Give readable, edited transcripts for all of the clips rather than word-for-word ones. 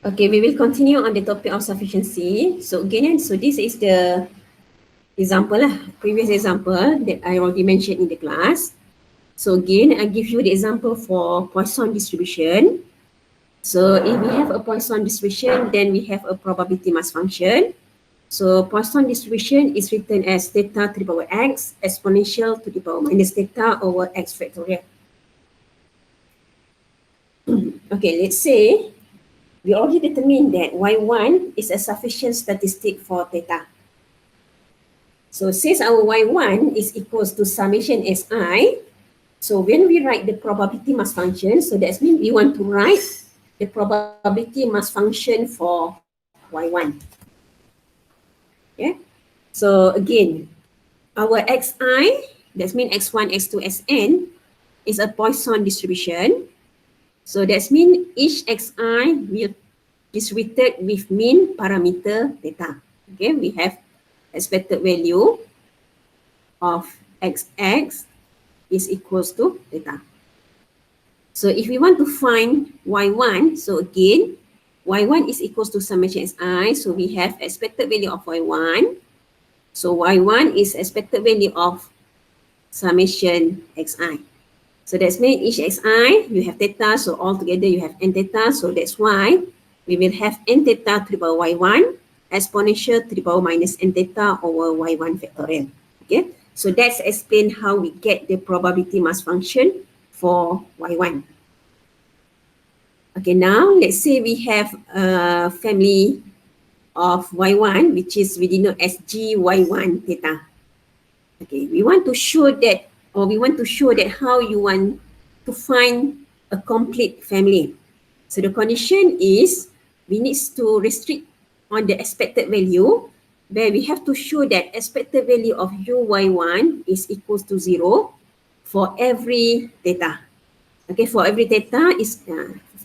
Okay, we will continue on the topic of sufficiency. So again, so this is the example lah, previous example that I already mentioned in the class. So again, I give you the example for Poisson distribution. So if we have a Poisson distribution, then we have a probability mass function. So Poisson distribution is written as theta to the power x exponential to the power minus theta over x factorial. Okay, let's say we already determined that y1 is a sufficient statistic for theta. So since our y1 is equals to summation si, so when we write the probability mass function, so that means we want to write the probability mass function for y1. Yeah. So again, our xi, that means x1, x2, xn, is a Poisson distribution. So that means each xi will distributed with mean parameter theta. Okay, we have expected value of xx is equals to theta. So if we want to find y1, so again, y1 is equals to summation si. So we have expected value of y1. So y1 is expected value of summation xi. So that's mean each xi, you have theta. So altogether you have n theta. So that's why we will have n theta to the power y1 exponential to the power minus n theta over y1 factorial. Okay, so that's explain how we get the probability mass function for y1. Okay, now let's say we have a family of y1, which is we denote as gy1 theta. Okay, we want to show that, or we want to show that how you want to find a complete family. So the condition is we need to restrict on the expected value, where we have to show that expected value of uy1 is equals to 0 for every theta. Okay, for every theta is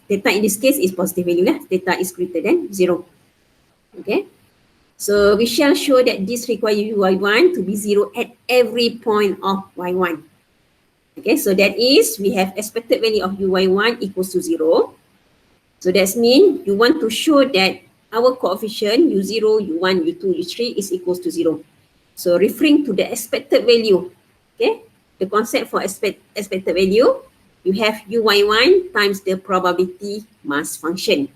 theta in this case is positive value lah. Theta is greater than 0. Okay, so we shall show that this requires y1 to be 0 at every point of y1. Okay, so that is we have expected value of uy1 equals to 0. So that means you want to show that our coefficient u0, u1, u2, u3 is equals to 0. So referring to the expected value, okay, the concept for expected value, you have uy1 times the probability mass function.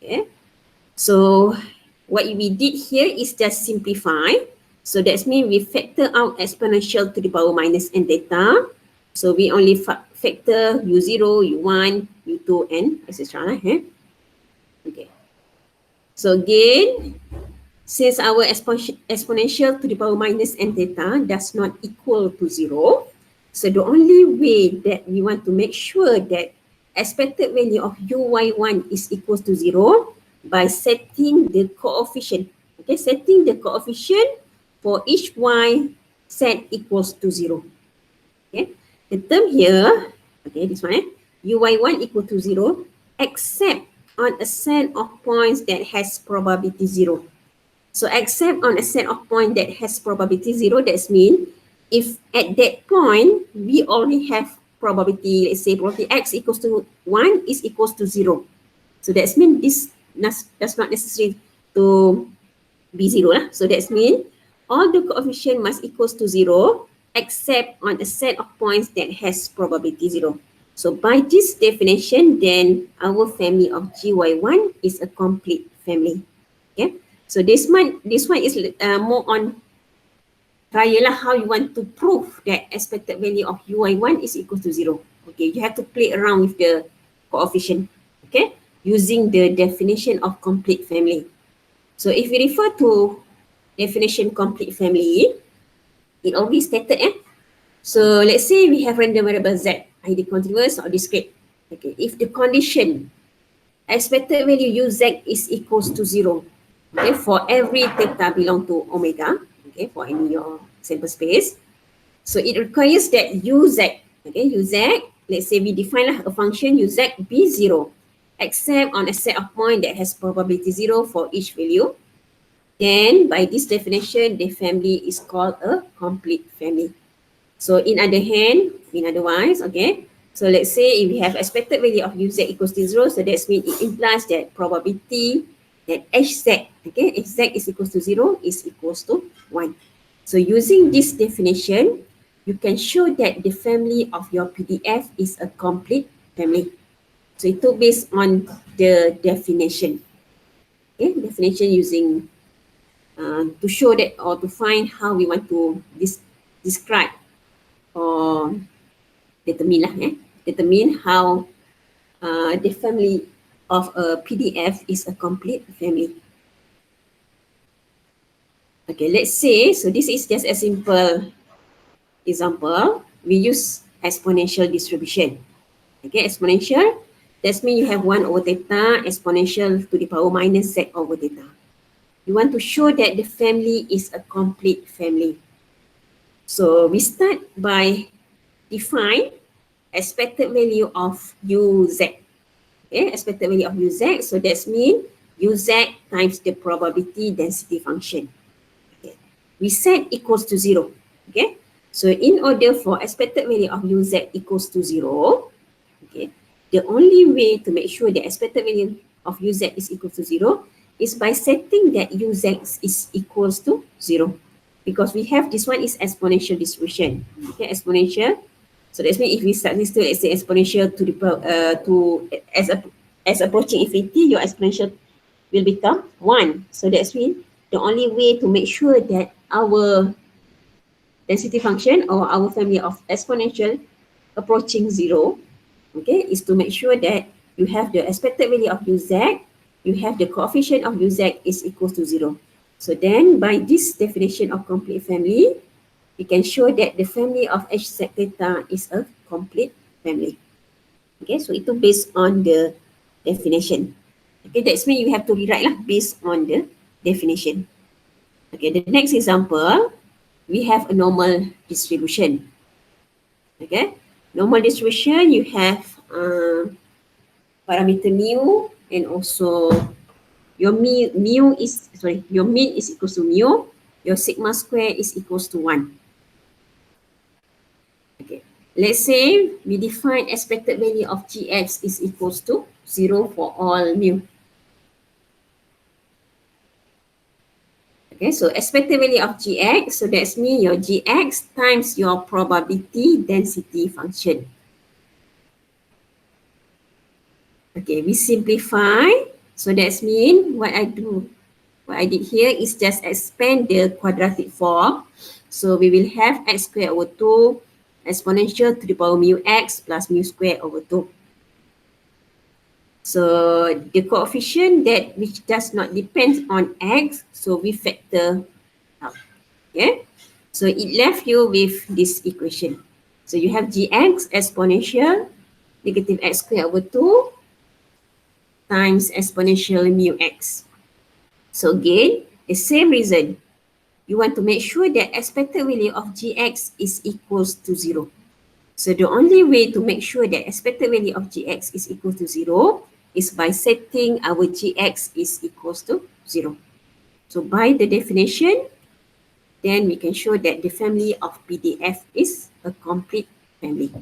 Okay, so what we did here is just simplify. So that means we factor out exponential to the power minus n theta. So we only factor u0, u1, u2, and etc. Okay. So again, since our exponential to the power minus n theta does not equal to 0, so the only way that we want to make sure that expected value of uy1 is equals to 0 by setting the coefficient. Okay, setting the coefficient for each y set equals to 0. Okay, the term here, okay, this one, uy1 equal to 0 except on a set of points that has probability 0. So except on a set of points that has probability 0, that means if at that point we already have probability, let's say probability x equals to 1 is equals to 0. So that means this does not necessary to be 0 lah. So that means all the coefficient must equals to 0 except on a set of points that has probability 0. So by this definition, then our family of gy1 is a complete family. Okay, so this one is more on trial lah, how you want to prove that expected value of uy1 is equal to 0. Okay, you have to play around with the coefficient, okay, using the definition of complete family. So if we refer to definition complete family, it already stated, so let's say we have random variable z, either continuous or discrete. Okay, if the condition expected value uz is equals to 0, okay, for every theta belong to omega, okay, for any your sample space, so it requires that uz, okay, uz, let's say we define a function uz be 0 except on a set of point that has probability 0 for each value. Then by this definition, the family is called a complete family. So in other words, okay, So let's say if we have expected value of uz equals to 0, so that means it implies that probability that hz, okay, hz is equals to 0 is equals to 1. So using this definition, you can show that the family of your PDF is a complete family. So itu based on the definition. Okay, definition using to show that or to find how we want to describe or determine lah, determine how the family of a PDF is a complete family. Okay, let's say, so this is just a simple example. We use exponential distribution. Okay, exponential, that means you have 1 over theta exponential to the power minus z over theta. You want to show that the family is a complete family. So we start by define expected value of uz. Okay, expected value of uz. So that's mean uz times the probability density function. Okay. We set equals to 0. Okay. So in order for expected value of uz equals to 0, okay, the only way to make sure the expected value of uz is equal to 0 is by setting that uz is equals to 0. Because we have this one is exponential distribution. Okay, exponential. So that means if we start this to, let's say, exponential to the as approaching infinity, your exponential will become 1. So that's mean the only way to make sure that our density function or our family of exponential approaching 0, okay, is to make sure that you have the expected value of uz, you have the coefficient of uz is equals to 0. So then by this definition of complete family, we can show that the family of hz theta is a complete family. Okay, so itu based on the definition. Okay, that's mean you have to rewrite lah based on the definition. Okay, the next example, we have a normal distribution. Okay, normal distribution, you have parameter mu and also your your mean is equals to mu, your sigma square is equals to 1. Okay, let's say we define expected value of gx is equals to 0 for all mu. Okay, so expected value of gx, so that's mean your gx times your probability density function. Okay, we simplify. So that's mean what I did here is just expand the quadratic form. So we will have x squared over 2 exponential to the power mu x plus mu squared over 2. So the coefficient that which does not depend on x, so we factor out. Okay, so it left you with this equation. So you have gx exponential negative x squared over 2 times exponential mu x. So again, the same reason. You want to make sure that expected value of gx is equals to 0. So the only way to make sure that expected value of gx is equal to 0 is by setting our gx is equals to 0. So by the definition, then we can show that the family of PDF is a complete family.